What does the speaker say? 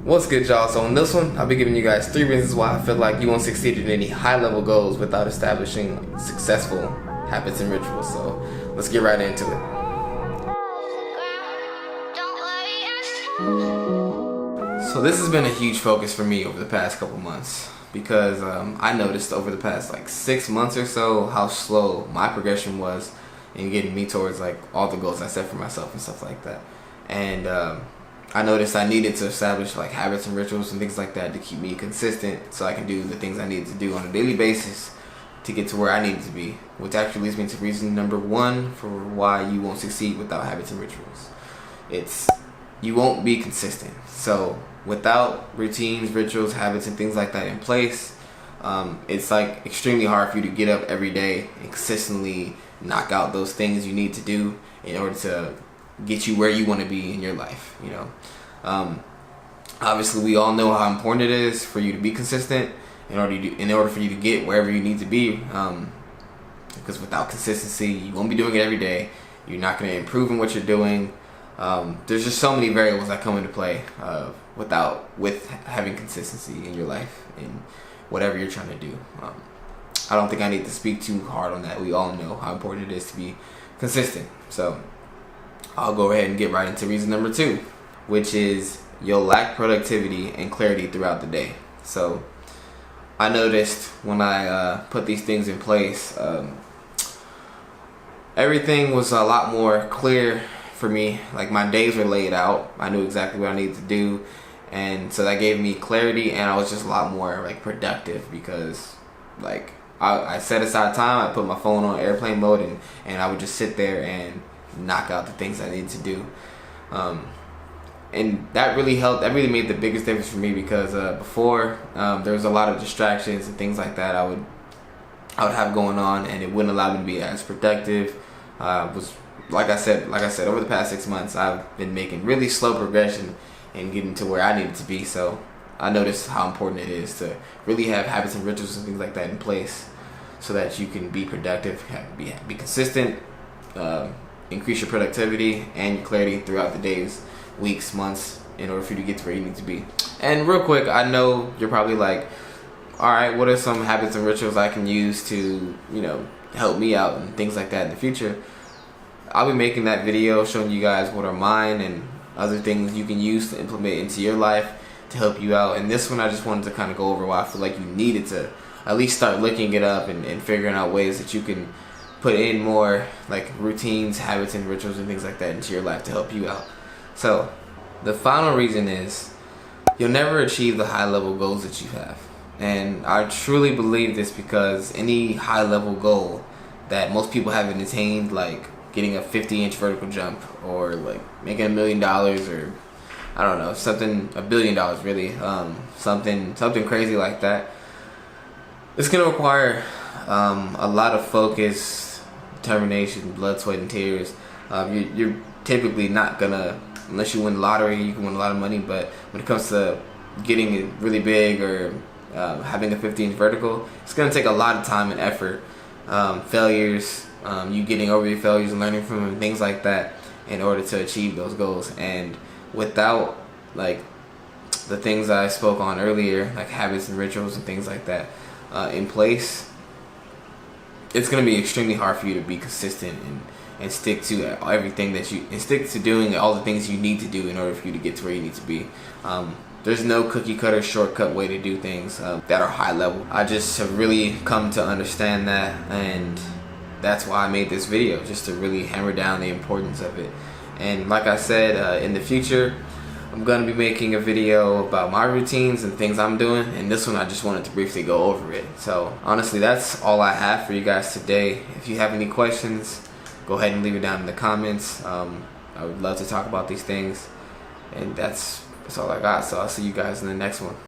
What's good, y'all? So in this one, I'll be giving you guys 3 reasons why I feel like you won't succeed in any high-level goals without establishing successful habits and rituals. So let's get right into it. So this has been a huge focus for me over the past couple months because I noticed over the past 6 months or so how slow my progression was in getting me towards all the goals I set for myself and stuff like that. And I noticed I needed to establish habits and rituals and things like that to keep me consistent so I can do the things I needed to do on a daily basis to get to where I needed to be, which actually leads me to reason number 1 for why you won't succeed without habits and rituals. It's you won't be consistent. So without routines, rituals, habits, and things like that in place, it's extremely hard for you to get up every day and consistently knock out those things you need to do in order to get you where you want to be in your life. Obviously we all know how important it is for you to be consistent in order for you to get wherever you need to be, because without consistency you won't be doing it every day. You're not going to improve in what you're doing. There's just so many variables that come into play with having consistency in your life in whatever you're trying to do. I don't think I need to speak too hard on that. We all know how important it is to be consistent. So I'll go ahead and get right into reason number 2, which is you'll lack productivity and clarity throughout the day. So I noticed when I put these things in place, everything was a lot more clear for me. My days were laid out. I knew exactly what I needed to do, and so that gave me clarity, and I was just a lot more productive because I set aside time. I put my phone on airplane mode, and I would just sit there and knock out the things I needed to do, and that really helped. That really made the biggest difference for me because before there was a lot of distractions and things like that I would have going on, and it wouldn't allow me to be as productive. Was like I said, over the past 6 months, I've been making really slow progression and getting to where I needed to be. So I noticed how important it is to really have habits and rituals and things like that in place so that you can be productive, be consistent, increase your productivity and your clarity throughout the days, weeks, months, in order for you to get to where you need to be. And real quick, I know you're probably alright, what are some habits and rituals I can use to, help me out and things like that in the future? I'll be making that video showing you guys what are mine and other things you can use to implement into your life to help you out. And this one I just wanted to kind of go over why I feel like you needed to at least start looking it up and figuring out ways that you can put in more routines, habits, and rituals and things like that into your life to help you out. So the final reason is you'll never achieve the high-level goals that you have. And I truly believe this because any high-level goal that most people haven't attained, getting a 50-inch vertical jump or making $1 million or I don't know, $1 billion really, something crazy like that, it's gonna require a lot of focus, determination, blood, sweat, and tears. You're typically not gonna, unless you win the lottery, you can win a lot of money, but when it comes to getting it really big or having a 50-inch vertical, it's gonna take a lot of time and effort, failures, you getting over your failures and learning from them, things like that, in order to achieve those goals. And without the things I spoke on earlier, habits and rituals and things like that in place, it's going to be extremely hard for you to be consistent and stick to everything stick to doing all the things you need to do in order for you to get to where you need to be. There's no cookie cutter shortcut way to do things that are high level. I just have really come to understand that, and that's why I made this video, just to really hammer down the importance of it. And like I said, in the future I'm going to be making a video about my routines and things I'm doing, and this one I just wanted to briefly go over it. So honestly, that's all I have for you guys today. If you have any questions, go ahead and leave it down in the comments. I would love to talk about these things, and that's all I got. So I'll see you guys in the next one.